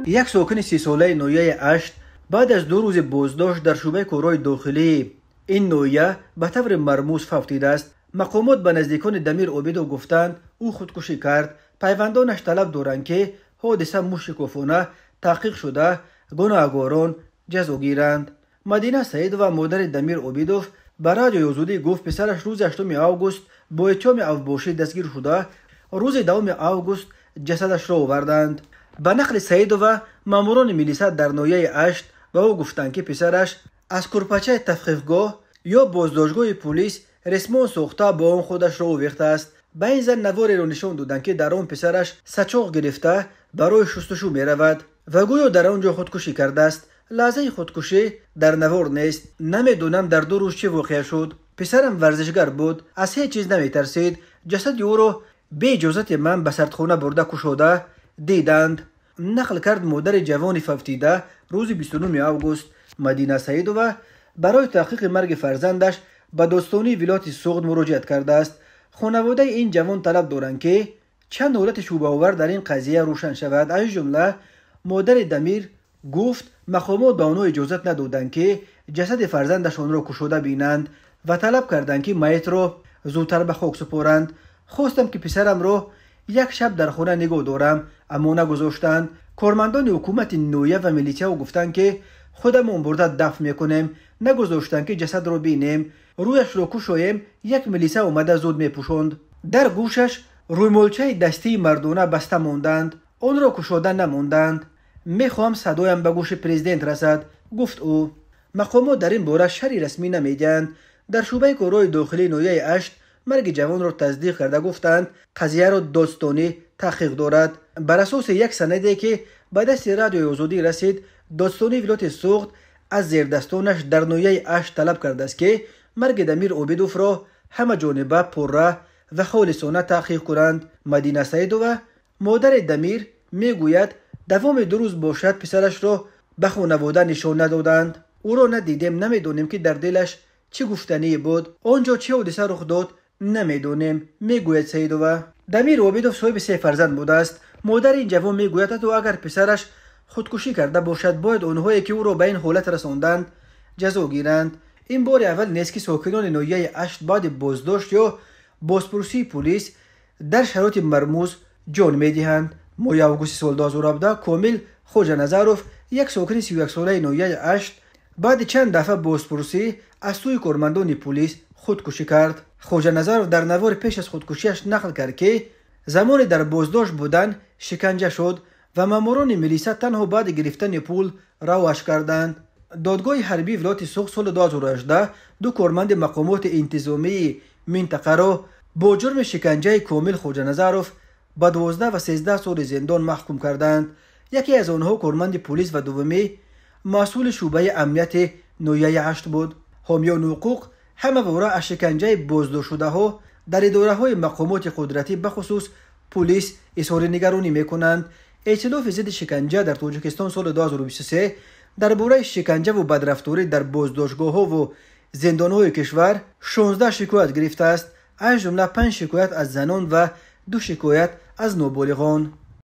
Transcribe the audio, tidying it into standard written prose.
یک ساکن 30 ساله نویه اشت بعد از 2 روز بازداشت در شعبه کارهای داخلی این نویه به طور مرموز فوتیده است. مقامات به نزدیکان دمیر عابدو گفتند او خودکشی کرد. پیوندانش طلب دارند که حادثه مشکوفانه تحقیق شده گناهکاران جزا گیرند. مدینه سعیدووا مادر دمیر عابدو به رادیوی آزادی گفت پسرش روز 8 آگوست با اتهام اوباشی دستگیر شده. روز 2 آگوست جسدش را آوردند. به نقل سعیدووا ماموران میلیسا در نویه اشت به او گفتند که پسرش از کرپچه تفقیقگاه یا بازداشتگاه پلیس رسما ساخته با آن خودش را آویخته است. به این زن نواری را نشان دادند که در آن پسرش سچاق گرفته برای شستشو می رود و گویا در آنجا خودکشی کرده است. لحظه خودکشی در نوار نیست. نمیدونم در 2 روز چه واقع شد. پسرم ورزشگر بود، از هیچ چیز نمی ترسید. جسد او را به اجازت من به سردخانه برده کشاده دیدند. نقل کرد مادر جوان فوتیده روز 29 آگوست. مدینه سعیدووا برای تحقیق مرگ فرزندش به دادستانی ولایت سوغد مراجعت کرده است. خانواده این جوان طلب دارند که چند حالت شبهه آور در این قضیه روشن شود. از جمله مادر دمیر گفت مقامات به آنها اجازت ندادند که جسد فرزندشان را کشاده بینند و طلب کردند که میت را زودتر به خاک سپارند. خواستم که پسرم را یک شب در خانه نگاه دارم اما نگذاشتند. کارمندان حکومت نویه و میلیشیا گفتند که خودمون برده دفن میکنیم، نگذاشتند که جسد را بینیم. رویش را کشاییم. یک میلیسا اومده زود میپوشاند. در گوشش روی ملچه دستی مردانه بسته ماندند. آن را کشاده نماندند. میخواهم صدایم به گوش پرزیدنت رسد، گفت او. مقامات در این باره شرحی رسمی نمیدهند. در شعبه کارهای داخلی نویه اشت مرگ جوان را تصدیق کرده گفتند قضیه را دادستانی تحقیق دارد. بر اساس یک سندی که به دست رادیوی آزادی رسید، دادستانی ولایت سوغد از زیردستانش در نویه اشت طلب کرده است که مرگ دمیر عابدوف را همه جانبه پرره و خالصانه تحقیق کنند. مدینه سعیدووا مادر دمیر میگوید دوام 2 روز باشد پسرش را به خانواده نشان ندادند. او را ندیدیم، نمیدونیم که در دلش چه گفتنی بود. آنجا چه حادثه رخ داد نمیدونیم، میگوید سعیدووا. دمیر عابدوف صاحب 3 فرزند بوده است. مادر این جوان میگوید حتی اگر پسرش خودکشی کرده باشد باید آنهایی که او را به این حالت رساندند جزا گیرند. این بار اول نیست که ساکنان نویه اشت بعد بازداشت یا بازپرسی پلیس در شرایط مرموز جان میدهند. ماه آگوست سال 2017 کامل خوجانظروف یک ساکن 31 ساله نویه اشت بعد چند دفعه بازپرسی از سوی کارمندان پلیس خودکشی کرد. خوجانظروف در نوار پیش از خودکشیش نقل کرد که زمان در بازداشت بودن شکنجه شد و ماموران میلیسا تنها بعد گرفتن پول رهاش کردند. دادگاه حربی ولایت سوغد سال 2018 2 کارمند مقامات انتظامی منطقه را با جرم شکنجه کامل خوجانظروف به 12 و 13 سال زندان محکوم کردند. یکی از آنها کارمند پلیس و دومی مسئول شعبه امنیت نویه اشت بود. حامیان حقوق همه باره از شکنجه بازداشت شده ها در اداره های مقامات قدرتی به خصوص پلیس اظهار نگرانی میکنند. ائتلاف ضد شکنجه در تاجیکستان سال 2023 درباره شکنجه و بدرفتاری در بازداشتگاه ها و زندان های کشور 16 شکایت گرفته است، از جمله 5 شکایت از زنان و 2 شکایت از نابالغان.